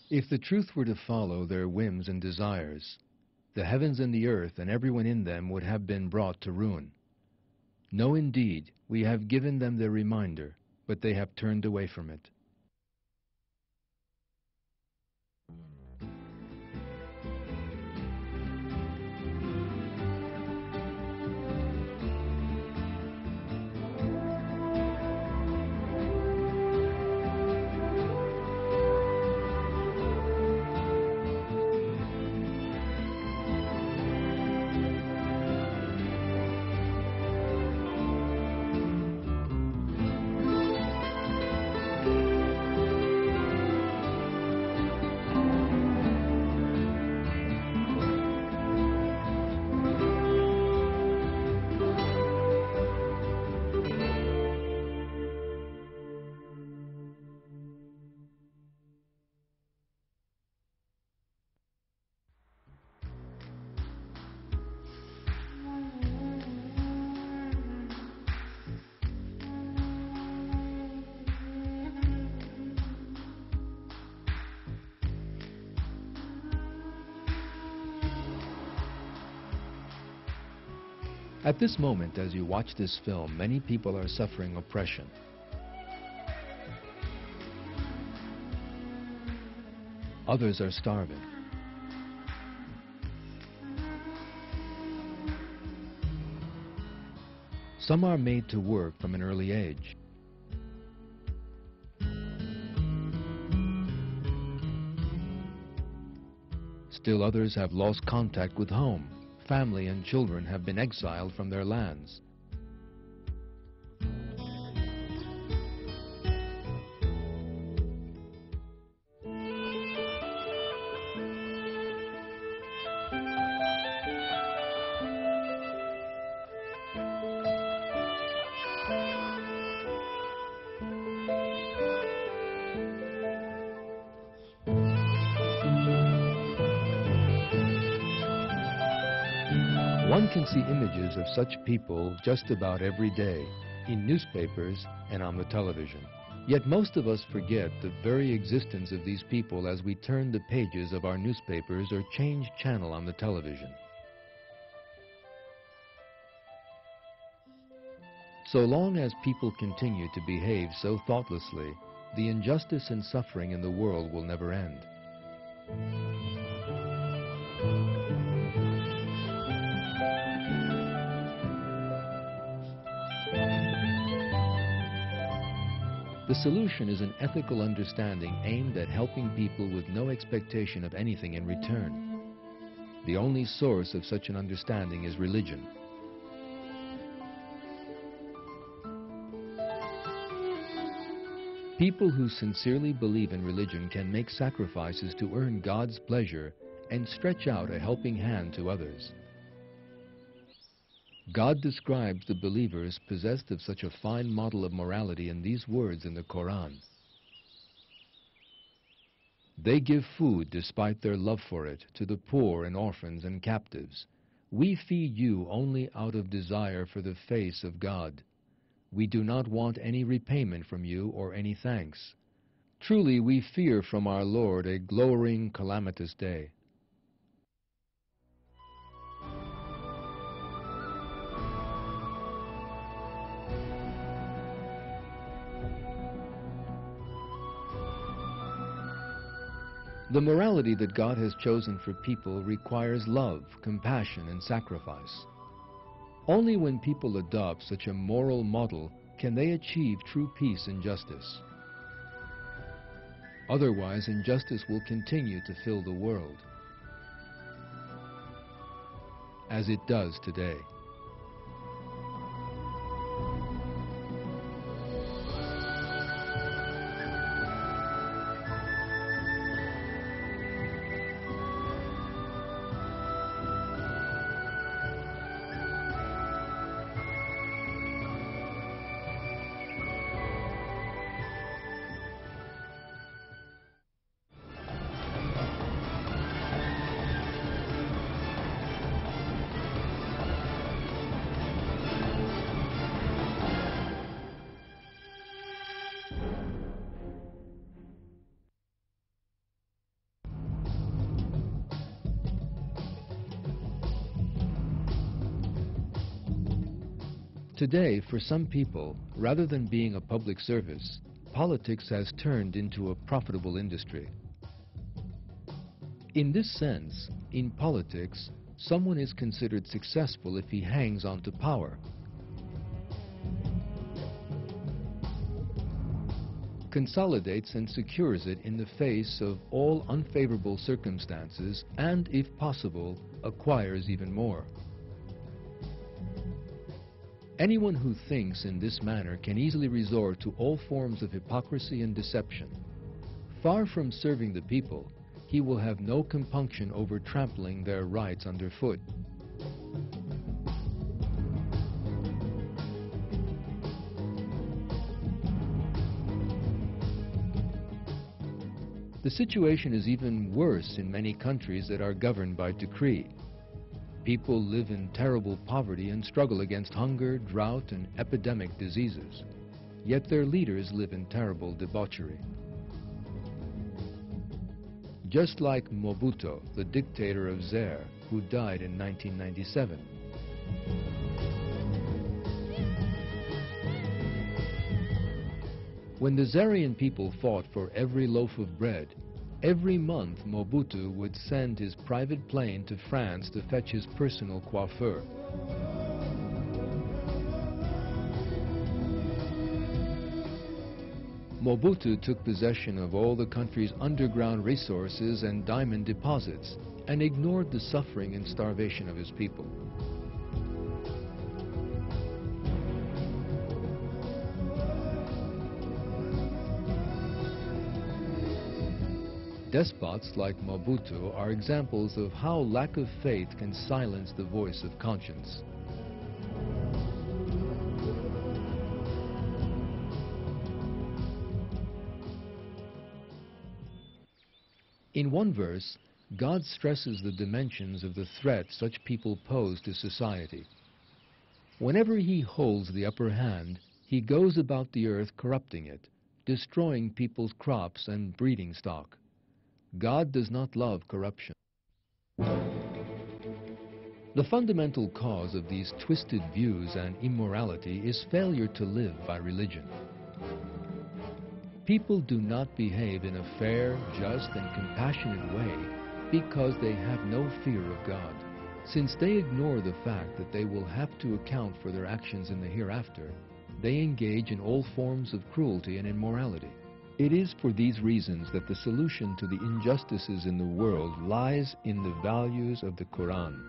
If the truth were to follow their whims and desires, the heavens and the earth and everyone in them would have been brought to ruin. No, indeed, we have given them their reminder, but they have turned away from it. At this moment, as you watch this film, many people are suffering oppression. Others are starving. Some are made to work from an early age. Still others have lost contact with home. Family and children have been exiled from their lands. One can see images of such people just about every day, in newspapers and on the television. Yet most of us forget the very existence of these people as we turn the pages of our newspapers or change channel on the television. So long as people continue to behave so thoughtlessly, the injustice and suffering in the world will never end. The solution is an ethical understanding aimed at helping people with no expectation of anything in return. The only source of such an understanding is religion. People who sincerely believe in religion can make sacrifices to earn God's pleasure and stretch out a helping hand to others. God describes the believers possessed of such a fine model of morality in these words in the Quran. They give food despite their love for it to the poor and orphans and captives. We feed you only out of desire for the face of God. We do not want any repayment from you or any thanks. Truly we fear from our Lord a glowering, calamitous day. The morality that God has chosen for people requires love, compassion, and sacrifice. Only when people adopt such a moral model can they achieve true peace and justice. Otherwise, injustice will continue to fill the world, as it does today. Today, for some people, rather than being a public service, politics has turned into a profitable industry. In this sense, in politics, someone is considered successful if he hangs on to power, consolidates and secures it in the face of all unfavorable circumstances, and, if possible, acquires even more. Anyone who thinks in this manner can easily resort to all forms of hypocrisy and deception. Far from serving the people, he will have no compunction over trampling their rights underfoot. The situation is even worse in many countries that are governed by decree. People live in terrible poverty and struggle against hunger, drought, and epidemic diseases. Yet their leaders live in terrible debauchery. Just like Mobutu, the dictator of Zaire, who died in 1997. When the Zairian people fought for every loaf of bread, every month Mobutu would send his private plane to France to fetch his personal coiffeur. Mobutu took possession of all the country's underground resources and diamond deposits and ignored the suffering and starvation of his people. Despots like Mobutu are examples of how lack of faith can silence the voice of conscience. In one verse, God stresses the dimensions of the threat such people pose to society. Whenever he holds the upper hand, he goes about the earth corrupting it, destroying people's crops and breeding stock. God does not love corruption. The fundamental cause of these twisted views and immorality is failure to live by religion. People do not behave in a fair, just, and compassionate way because they have no fear of God. Since they ignore the fact that they will have to account for their actions in the hereafter, they engage in all forms of cruelty and immorality. It is for these reasons that the solution to the injustices in the world lies in the values of the Quran.